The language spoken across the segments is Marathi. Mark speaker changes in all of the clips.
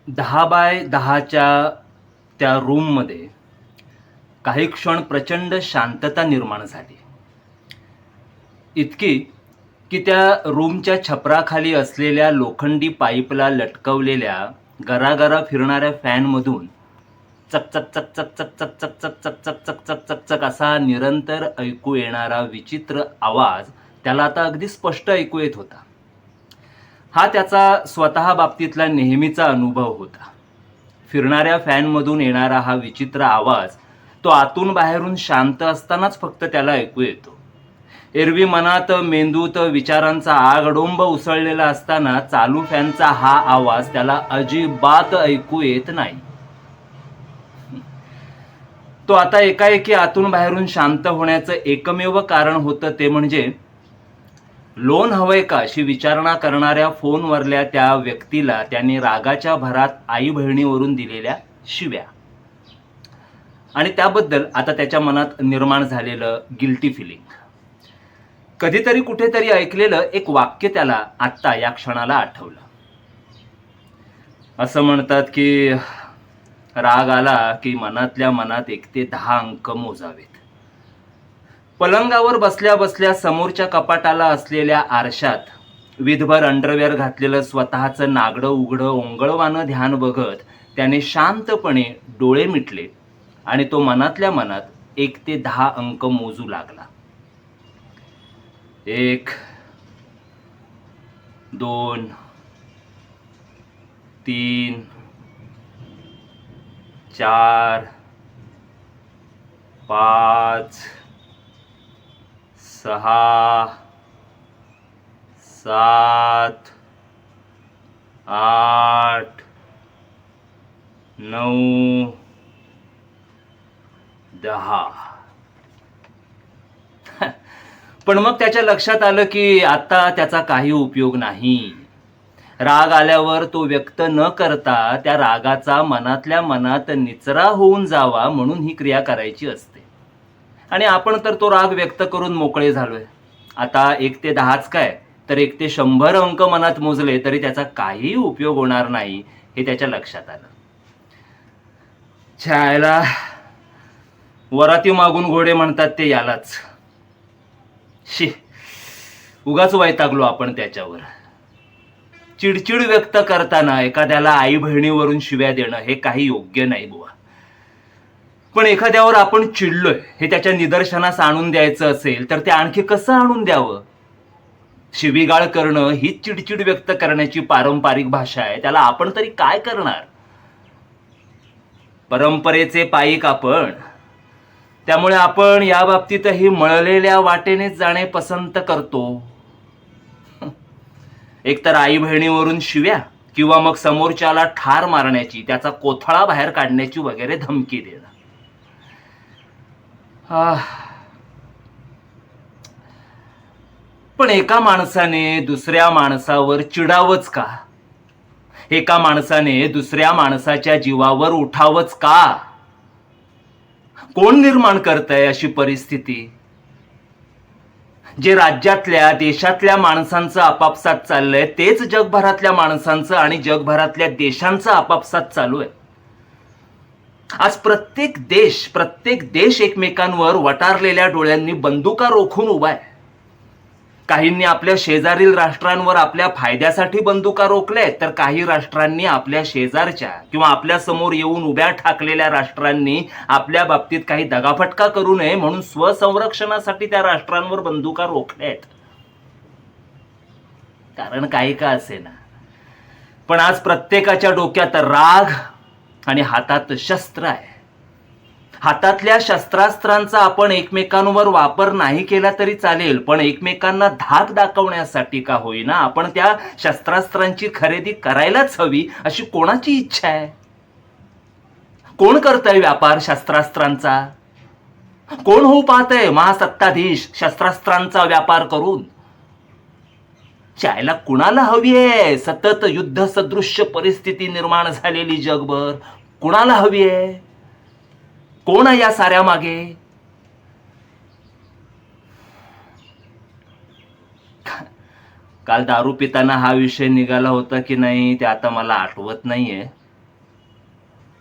Speaker 1: 10 बाय 10च्या त्या रूममध्ये काही क्षण प्रचंड शांतता निर्माण झाली. इतकी की त्या रूमच्या छपराखाली असलेल्या लोखंडी पाईपला लटकवलेल्या गरागरा फिरणाऱ्या फॅनमधून चक चक चक चक चक चक चक चक चक चक चक चक चक चक असा निरंतर ऐकू येणारा विचित्र आवाज त्याला आता अगदी स्पष्ट ऐकू येत होता. हा त्याचा स्वतः बाबतीतला नेहमीचा अनुभव होता. फिरणाऱ्या फॅनमधून येणारा हा विचित्र आवाज तो आतून बाहेरून शांत असतानाच फक्त त्याला ऐकू येतो. एरवी मनात मेंदूत विचारांचा आगडोंब उसळलेला असताना चालू फॅनचा हा आवाज त्याला अजिबात ऐकू येत नाही. तो आता एकाएकी आतून बाहेरून शांत होण्याचं एकमेव कारण होतं ते म्हणजे लोन हवंय का अशी विचारणा करणाऱ्या फोनवरल्या त्या व्यक्तीला त्याने रागाच्या भरात आई बहिणीवरून दिलेल्या शिव्या आणि त्याबद्दल आता त्याच्या मनात निर्माण झालेलं गिल्टी फिलिंग. कधीतरी कुठेतरी ऐकलेलं एक वाक्य त्याला आत्ता या क्षणाला आठवलं. असं म्हणतात की राग आला की मनातल्या मनात 1 ते 10 अंक मोजावेत. पलंगावर बसल्या बसल्या समोरच्या कपाटाला असलेल्या आरशात विधभर अंडरवेअर घातलेलं स्वतःचं नागडं उघडं ओंगळवानं ध्यान बघत त्याने शांतपणे डोळे मिटले आणि तो मनातल्या मनात 1 ते 10 अंक मोजू लागला. 1 2 3 4 5 6 7 8 9 10. पण मग त्याच्या लक्षात आलं की आता त्याचा काही उपयोग नाही. राग आल्यावर तो व्यक्त न करता त्या रागाचा मनातल्या मनात निचरा होऊन जावा म्हणून ही क्रिया करायची असते. आणि आपण तर तो राग व्यक्त करून मोकळे झालोय. आता 1 ते 10च काय तर 1 ते 100 अंक मनात मोजले तरी त्याचा काहीही उपयोग होणार नाही हे त्याच्या लक्षात आलं. छायला वराती मागून घोडे म्हणतात ते यालाच. शी, उगाच वैतागलो आपण त्याच्यावर. चिडचिड व्यक्त करताना एखाद्याला आई बहिणीवरून शिव्या देणं हे काही योग्य नाही बुवा. पण एखाद्यावर आपण चिडलोय हे त्याच्या निदर्शनास आणून द्यायचं असेल तर ते आणखी कसं आणून द्यावं? शिवीगाळ करणं ही चिडचिड व्यक्त करण्याची पारंपरिक भाषा आहे. त्याला आपण तरी काय करणार? परंपरेचे पाईक आपण. त्यामुळे आपण या बाबतीतही मळलेल्या वाटेनेच जाणे पसंत करतो. एकतर आई बहिणीवरून शिव्या किंवा मग समोरच्याला ठार मारण्याची त्याचा कोथळा बाहेर काढण्याची वगैरे धमकी देणं. पण एका माणसाने दुसऱ्या माणसावर चिडावंच का? एका माणसाने दुसऱ्या माणसाच्या जीवावर उठावंच का? कोण निर्माण करतंय अशी परिस्थिती? जे राज्यातल्या देशातल्या माणसांचं आपापसात चाललंय तेच जगभरातल्या माणसांचं आणि जगभरातल्या देशांचं आपापसात चालू आहे. आज प्रत्येक देश एकमेकांवर वटारलेल्या डोळ्यांनी बंदुका रोखून उभा आहे. काहींनी आपल्या शेजारील राष्ट्रांवर आपल्या फायद्यासाठी बंदुका रोखल्यात तर काही राष्ट्रांनी आपल्या शेजारच्या किंवा आपल्या समोर येऊन उभ्या ठाकलेल्या राष्ट्रांनी आपल्या बाबतीत काही दगाफटका करू नये म्हणून स्वसंरक्षणासाठी त्या राष्ट्रांवर बंदुका रोखल्यात. कारण काही का असेना, पण आज प्रत्येकाच्या डोक्यात राग आणि हातात शस्त्र आहे. हातातल्या शस्त्रास्त्रांचा आपण एकमेकांवर वापर नाही केला तरी चालेल, पण एकमेकांना धाक दाखवण्यासाठी का होईना आपण त्या शस्त्रास्त्रांची खरेदी करायलाच हवी अशी कोणाची इच्छा आहे? कोण करतंय व्यापार शस्त्रास्त्रांचा? कोण होऊ पाहतंय महासत्ताधीश शस्त्रास्त्रांचा व्यापार करून? चायला कुणाला हवी आहे सतत युद्ध सदृश्य परिस्थिती निर्माण झालेली जगभर? कुणाला हवी आहे? कोण आहे या साऱ्या मागे? काल दारू पिताना हा विषय निघाला होता की नाही ते आता मला आठवत नाहीये,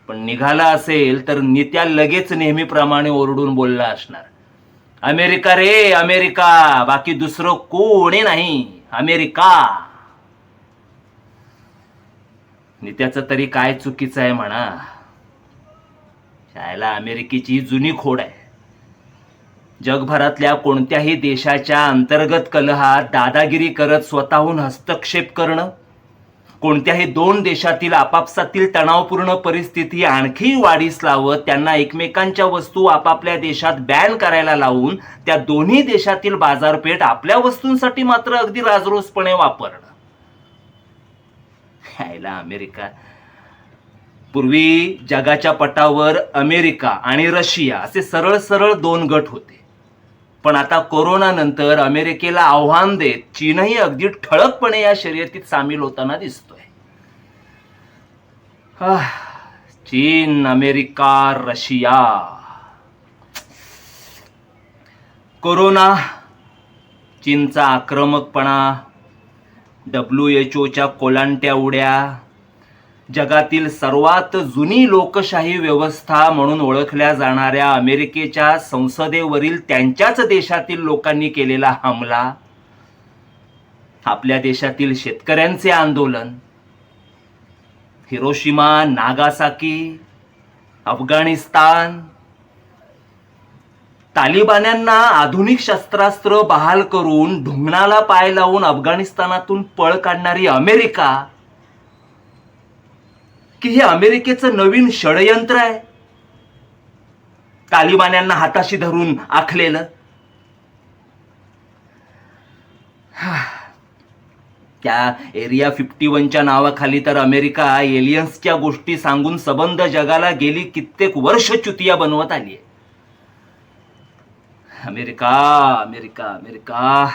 Speaker 1: पण निघाला असेल तर नित्या लगेच नेहमीप्रमाणे ओरडून बोलला असणार, अमेरिका रे अमेरिका, बाकी दुसरं कोणी नाही, अमेरिका. नित्याचं तरी काय चुकीचं आहे म्हणा, शाळेला अमेरिकेची जुनी खोड आहे. जगभरातल्या कोणत्याही देशाच्या अंतर्गत कलहात दादागिरी करत स्वतःहून हस्तक्षेप करणं, कोणत्याही दोन देशातील आपापसातील तणावपूर्ण परिस्थिती आणखी वाढीस लावत त्यांना एकमेकांच्या वस्तू आपापल्या देशात बॅन करायला लावून त्या दोन्ही देशातील बाजारपेठ आपल्या वस्तूंसाठी मात्र अगदी राजरोसपणे वापरणं. ह्याला अमेरिका. पूर्वी जगाच्या पटावर अमेरिका आणि रशिया असे सरळ सरळ दोन गट होते, पण आता कोरोना नंतर अमेरिकेला आव्हान देत चीनही अगदी ठळकपणे या शर्यतीत सामील होताना दिसतोय. चीन, अमेरिका, रशिया. कोरोना, चीनचा आक्रमकपणा, WHOच्या कोलांट्या उड्या, जगातील सर्वात जुनी लोकशाही व्यवस्था म्हणून ओळखल्या जाणाऱ्या अमेरिकेच्या संसदेवरील त्यांच्याच देशातील लोकांनी केलेला हमला, आपल्या देशातील शेतकऱ्यांचे आंदोलन, हिरोशिमा, नागासाकी, अफगाणिस्तान, तालिबान्यांना आधुनिक शस्त्रास्त्र बहाल करून ढुंगणाला पाय लावून अफगाणिस्तानातून पळ काढणारी अमेरिका, की हे अमेरिकेचं नवीन षडयंत्र आहे तालिबान्यांना हाताशी धरून आखलेलं. त्या एरिया 51च्या नावाखाली तर अमेरिका एलियन्सच्या गोष्टी सांगून सबंध जगाला गेली कित्येक वर्ष चुतिया बनवत आली. America America America.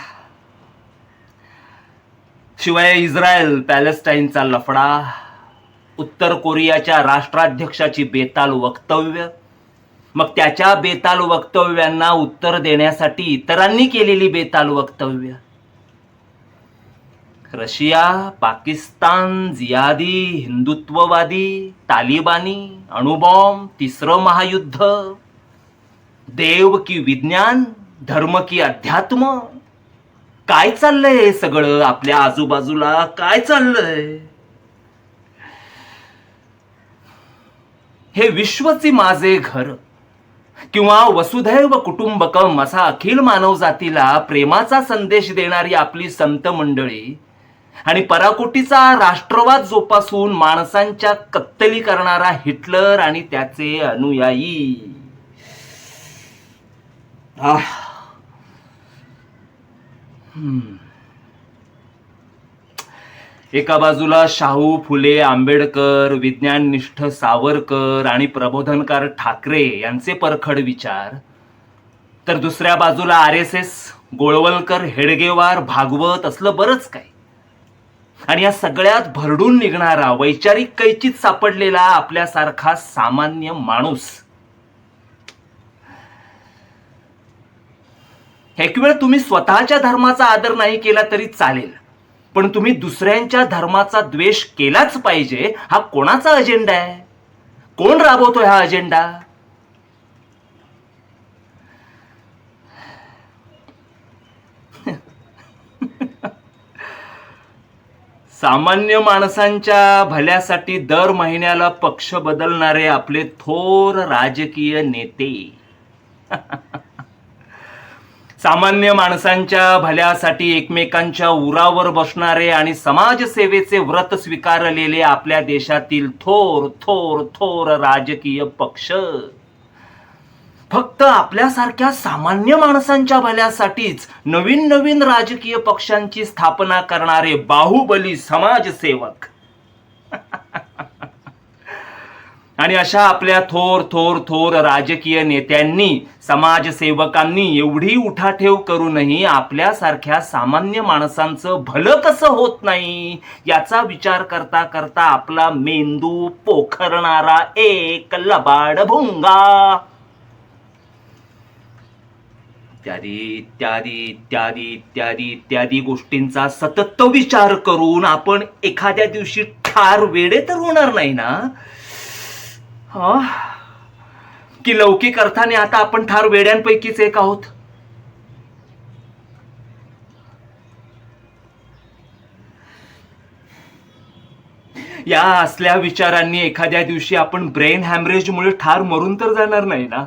Speaker 1: शिवाय इस्रायल पॅलेस्टाईनचा लफडा, उत्तर कोरियाच्या राष्ट्राध्यक्षाची बेताल वक्तव्य, मग त्याच्या बेताल वक्तव्यांना उत्तर देण्यासाठी इतरांनी केलेली बेताल वक्तव्य, रशिया, पाकिस्तान, जिहादी, हिंदुत्ववादी, तालिबानी, अणुबॉम्ब, तिसरं महायुद्ध, देव की विज्ञान, धर्म की अध्यात्म. काय चाललंय हे सगळं आपल्या आजूबाजूला? काय चाललंय? हे विश्वचे माझे घर किंवा वसुधैव कुटुंबकम असा अखिल मानवजातीला प्रेमाचा संदेश देणारी आपली संत मंडळी आणि पराकोटीचा राष्ट्रवाद जोपासून माणसांच्या कत्तली करणारा हिटलर आणि त्याचे अनुयायी. एका बाजूला शाहू, फुले, आंबेडकर, विज्ञाननिष्ठ सावरकर आणि प्रबोधनकार ठाकरे यांचे परखड विचार, तर दुसऱ्या बाजूला RSS, गोळवलकर, हेडगेवार, भागवत असलं बरंच काही. आणि या सगळ्यात भरडून निघणारा वैचारिक कैचीत सापडलेला आपल्यासारखा सामान्य माणूस. एक वेळ तुम्ही स्वतःच्या धर्माचा आदर नाही केला तरी चालेल, पण तुम्ही दुसऱ्यांच्या धर्माचा द्वेष केलाच पाहिजे. हा कोणाचा अजेंडा आहे? कोण राबवतोय हा अजेंडा? सामान्य माणसांच्या भल्यासाठी दर महिन्याला पक्ष बदलणारे आपले थोर राजकीय नेते. सामान्य माणसांच्या भल्यासाठी एकमेकांच्या उरावर बसणारे आणि समाजसेवेचे व्रत स्वीकारलेले आपल्या देशातील थोर थोर थोर राजकीय पक्ष फक्त आपल्यासारख्या सामान्य माणसांच्या भल्यासाठीच नवीन नवीन राजकीय पक्षांची स्थापना करणारे बाहुबली समाजसेवक. आणि अशा आपल्या थोर थोर थोर राजकीय नेत्यांनी, समाजसेवकांनी एवढी उठाठेव करूनही आपल्यासारख्या सामान्य माणसांचं भलं कसं होत नाही याचा विचार करता करता आपला मेंदू पोखरणारा एक लबाड भुंगा. इत्यादी इत्यादी इत्यादी इत्यादी इत्यादी गोष्टींचा सतत विचार करून आपण एखाद्या दिवशी ठार वेडे तर होणार नाही ना? हा, की लौकिक अर्थाने आता आपण ठार वेड्यांपैकीच एक आहोत? या असल्या विचारांनी एखाद्या दिवशी आपण ब्रेन हॅमरेजमुळे ठार मरून तर जाणार नाही ना?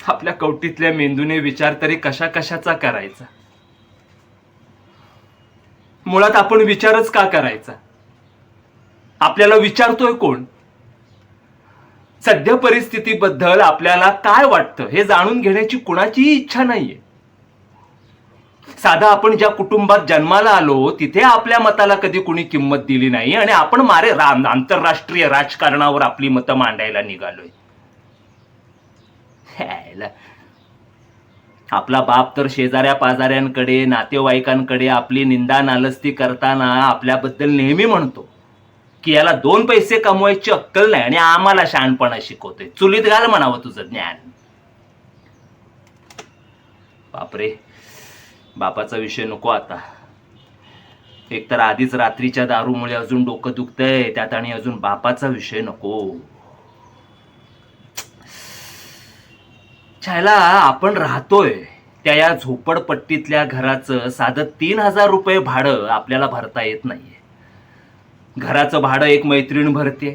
Speaker 1: आपल्या कवटीतल्या मेंदूने विचार तरी कशा कशाचा करायचा? मुळात आपण विचारच का करायचा? आपल्याला विचारतोय कोण? सध्या परिस्थितीबद्दल आपल्याला काय वाटतं हे जाणून घेण्याची कुणाचीही इच्छा नाहीये. साधा आपण ज्या कुटुंबात जन्माला आलो तिथे आपल्या मताला कधी कुणी किंमत दिली नाही आणि आपण आंतरराष्ट्रीय राजकारणावर आपली मतं मांडायला निघालोय. आपला बाप तर शेजाऱ्या पाजाऱ्यांकडे नातेवाईकांकडे आपली निंदा नालस्ती करताना आपल्याबद्दल नेहमी म्हणतो की याला 2 पैसे कमवायची अक्कल नाही आणि आम्हाला शहाणपणा शिकवतोय. चुलीत घाल म्हणावं तुझं ज्ञान. बापरे, बापाचा विषय नको आता. एकतर आधीच रात्रीच्या दारूमुळे अजून डोकं दुखतंय, त्यात आणि अजून बापाचा विषय नको. छायला आपण राहतोय त्या या झोपडपट्टीतल्या घराचं साधं 3,000 रुपये भाडं आपल्याला भरता येत नाहीये. घराचं भाडं एक मैत्रीण भरते,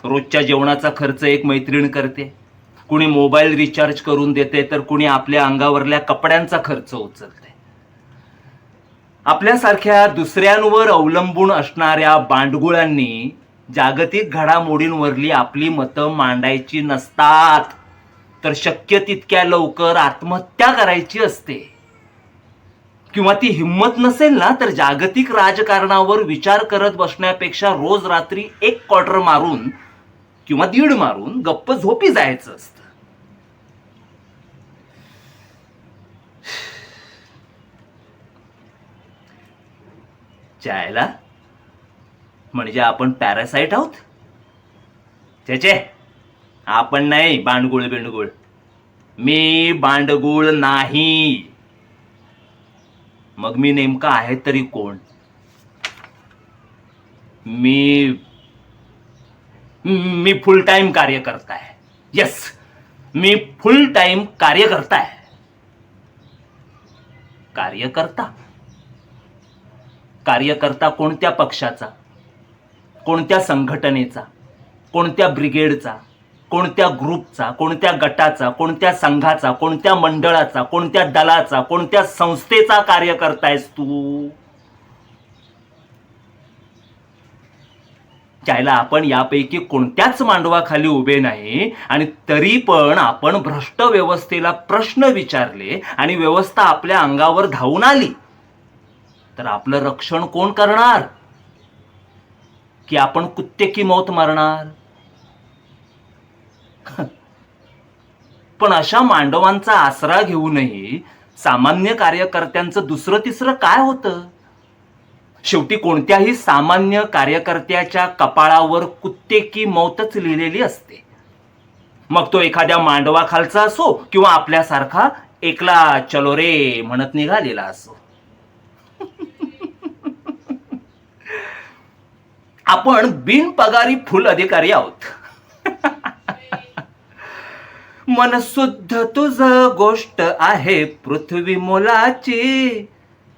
Speaker 1: रोजच्या जेवणाचा खर्च एक मैत्रीण करते, कुणी मोबाईल रिचार्ज करून देते तर कुणी आपल्या अंगावरल्या कपड्यांचा खर्च उचलते. आपल्यासारख्या दुसऱ्यांवर अवलंबून असणाऱ्या बांडगुळांनी जागतिक घडामोडींवरली आपली मतं मांडायची नसतात, तर शक्य तितक्या लवकर आत्महत्या करायची असते. किंवा ती हिंमत नसेल ना तर जागतिक राजकारणावर विचार करत बसण्यापेक्षा रोज रात्री 1 क्वार्टर मारून किंवा 1.5 मारून गप्प झोपी जायचं असतं. जायला म्हणजे आपण पॅरासाइट आहोत? छे, आपण नाही बांडगुळ बिंडगुळ. मी बांडगुळ नाही. मग मी नेमका आहे तरी कोण? मी फुल टाइम कार्यकर्ता आहे. येस, मी फुल टाइम कार्यकर्ता आहे. कार्यकर्ता कोणत्या पक्षाचा, कोणत्या संघटनेचा, कोणत्या ब्रिगेडचा, कोणत्या ग्रुपचा, कोणत्या गटाचा, कोणत्या संघाचा, कोणत्या मंडळाचा, कोणत्या दलाचा, कोणत्या संस्थेचा कार्यकर्ता आहेस तू? त्याला आपण यापैकी कोणत्याच मांडवाखाली उभे नाही आणि तरी पण आपण भ्रष्ट व्यवस्थेला प्रश्न विचारले आणि व्यवस्था आपल्या अंगावर धावून आली तर आपलं रक्षण कोण करणार? की आपण कुत्ते की मौत मारणार? पण अशा मांडवांचा आसरा घेऊनही सामान्य कार्यकर्त्यांचं दुसरं तिसरं काय होतं? शेवटी कोणत्याही सामान्य कार्यकर्त्याच्या कपाळावर कुत्ते की मौतच लिहिलेली असते. मग तो एखाद्या मांडवाखालचा असो किंवा आपल्यासारखा एकला चलो रे म्हणत निघालेला असो. आपण बिनपगारी फुल अधिकारी आहोत. मनशुद्ध तुझ गोष्ट आहे पृथ्वी मोलाची.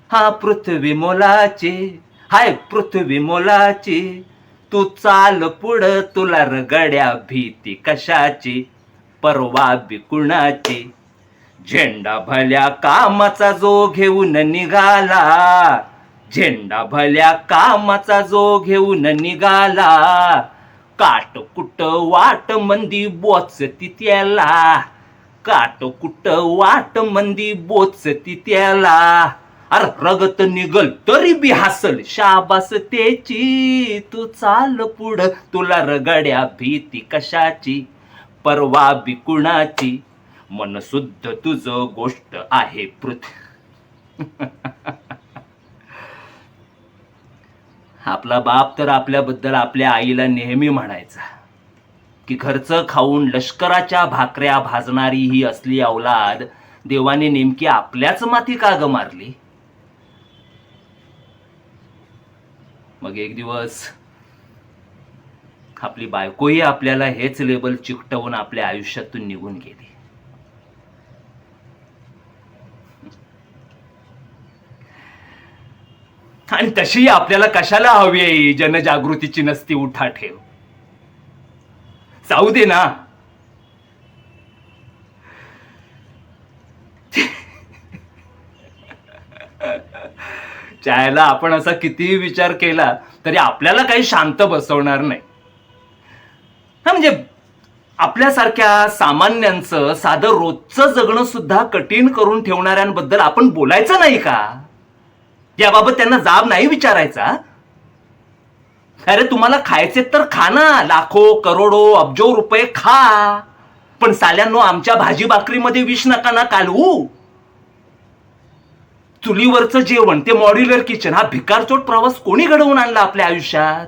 Speaker 1: हा पृथ्वी मोलाची, हाय पृथ्वी मोलाची. तू चाल पुढं, तुला रगड्या भीती कशाची, परवा बी कुणाची. झेंडा भल्या कामाचा जो घेऊन निघाला, झेंडा भल्या कामाचा जो घेऊन निघाला. काट कुट वाट मंदी बोचती त्याला, काट कुट वाट मंदी बोचती त्याला. अरे रगत निघल तरी बी हसल शाबास त्याची. तू चाल पुढं, तुला रगड्या भीती कशाची, परवा बी कुणाची. मनशुद्ध तुझ गोष्ट आहे पृथ्वी. आपला बाप तर आपल्याबद्दल आपल्या आईला नेहमी म्हणायचा की घरचं खाऊन लष्कराच्या भाकऱ्या भाजणारी ही असली अवलाद देवाने नेमकी आपल्याच माती का ग मारली? मग एक दिवस आपली बायकोही आपल्याला हेच लेबल चिकटवून आपल्या आयुष्यातून निघून गेली. आणि तशी आपल्याला कशाला हवी आहे जनजागृतीची नसती उठाठेव? जाऊ दे ना. चायला आपण असा कितीही विचार केला तरी आपल्याला काही शांत बसवणार नाही. हा म्हणजे आपल्यासारख्या सामान्यांचं साधं रोजचं जगणं सुद्धा कठीण करून ठेवणाऱ्यांबद्दल आपण बोलायचं नाही का? याबाबत त्यांना जाब नाही विचारायचा? अरे तुम्हाला खायचे तर खा ना, लाखो करोडो अब्जो रुपये खा, पण साल्यांनो आमच्या भाजी भाकरीमध्ये विष नका ना कालवू. चुलीवरचं जेवण, ते मॉड्युलर किचन, हा भिकारचोट प्रवास कोणी घडवून आणला आपल्या आयुष्यात?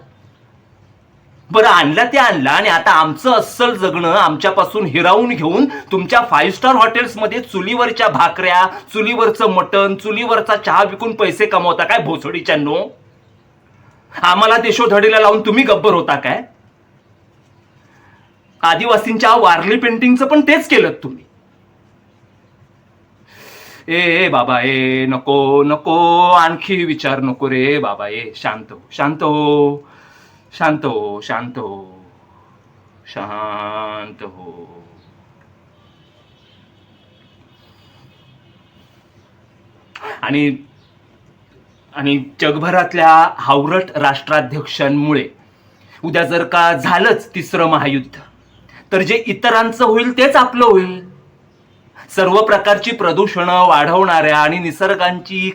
Speaker 1: बरं आणला ते आणला आणि आता आमचं अस्सल जगणं आमच्यापासून हिरावून घेऊन तुमच्या 5 स्टार हॉटेल्समध्ये चुलीवरच्या भाकऱ्या, चुलीवरचं मटण, चुलीवरचा चहा विकून पैसे कमवता काय भोसडीच्यांनो? आम्हाला देशोधडीला लावून तुम्ही गब्बर होता काय? आदिवासींच्या वारली पेंटिंगचं पण तेच केलं तुम्ही. ए बाबा ए नको नको, आणखी विचार नको रे बाबा. शांत हो, शांत हो, शांत हो, शांत हो, शांत हो. आणि आणि जगभरातल्या हावरट राष्ट्राध्यक्षांमुळे उद्या जर का झालंच तिसरं महायुद्ध, तर जे इतरांचं होईल तेच आपलं होईल. सर्व प्रकारची प्रदूषणं वाढवणाऱ्या आणि निसर्गाची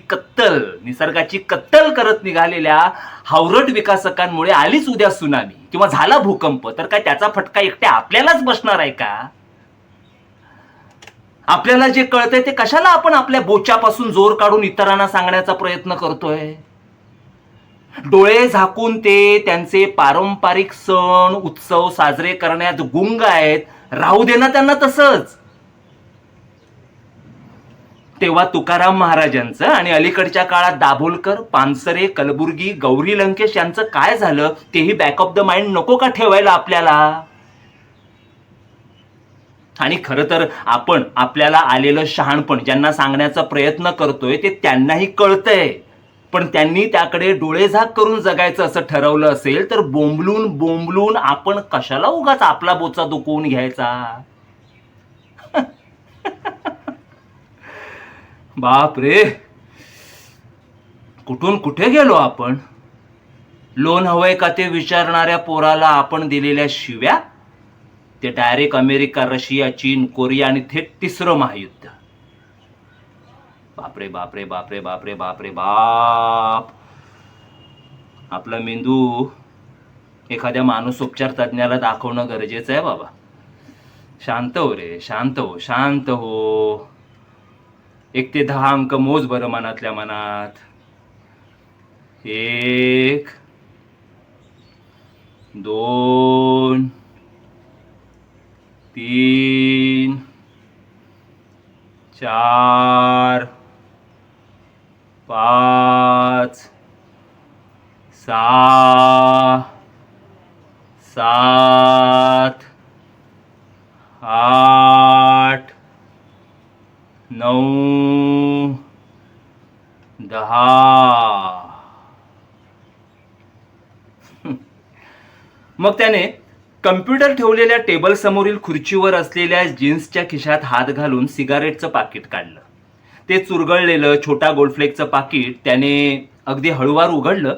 Speaker 1: कत्तल करत निघालेल्या हावरट विकासकांमुळे आलीच उद्या सुनामी किंवा झाला भूकंप, तर काय त्याचा फटका एकट्या आपल्यालाच बसणार आहे का? आपल्याला जे कळतंय ते कशाला आपण आपल्या बोच्यापासून जोर काढून इतरांना सांगण्याचा प्रयत्न करतोय? डोळे झाकून ते त्यांचे पारंपरिक सण उत्सव साजरे करण्यात गुंग आहेत. राहू दे ना त्यांना तसंच. तेव्हा तुकाराम महाराजांचं आणि अलीकडच्या काळात दाभोलकर, पानसरे, कलबुर्गी, गौरी लंकेश यांचं काय झालं तेही बॅक ऑफ द माइंड नको का ठेवायला आपल्याला? आणि खरं तर आपण आपल्याला आलेलं शहाणपण ज्यांना सांगण्याचा प्रयत्न करतोय ते त्यांनाही कळतंय, पण त्यांनी त्याकडे डोळेझाक करून जगायचं असं ठरवलं असेल तर बोंबलून बोंबलून आपण कशाला उगाच आपला बोचा दुखवून घ्यायचा? बाप रे, कुठून कुठे गेलो आपण? लोन हवंय का ते विचारणाऱ्या पोराला आपण दिलेल्या शिव्या, ते डायरेक्ट अमेरिका, रशिया, चीन, कोरिया आणि थेट तिसरं महायुद्ध. बापरे बापरे बापरे बापरे बापरे बाप. आपला मेंदू एखाद्या मानसोपचार तज्ज्ञाला दाखवणं गरजेचं आहे बाबा. शांत हो रे, शांत हो, शांत हो. 1 ते 10 अंक मोज बरं मनातल्या मनात. 1 2 3 4 5 6 7 8 9 10. मग त्याने कम्प्युटर ठेवलेल्या टेबल समोरील खुर्चीवर असलेल्या जीन्सच्या खिशात हात घालून सिगारेटचं पाकिट काढलं. ते चुरगळलेलं छोटा गोल्डफ्लेकचं पाकिट त्याने अगदी हळूवार उघडलं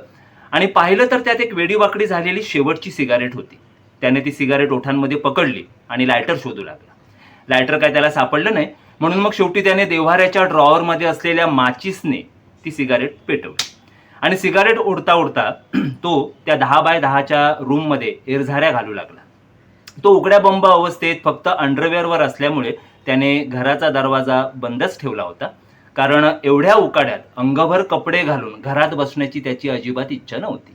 Speaker 1: आणि पाहिलं तर त्यात एक वेडीवाकडी झालेली शेवटची सिगारेट होती. त्याने ती सिगारेट ओठांमध्ये पकडली आणि लायटर शोधू लागला. लायटर काय त्याला सापडलं नाही, म्हणून मग शेवटी त्याने देव्हाऱ्याच्या ड्रॉवरमध्ये असलेल्या माचीसने ती सिगारेट पेटवली आणि सिगारेट ओढता ओढता तो त्या 10 बाय 10च्या रूममध्ये एरझाऱ्या घालू लागला. तो उघड्या बंब अवस्थेत फक्त अंडरवेअरवर असल्यामुळे त्याने घराचा दरवाजा बंदच ठेवला होता, कारण एवढ्या उकाड्यात अंगभर कपडे घालून घरात बसण्याची त्याची अजिबात इच्छा नव्हती.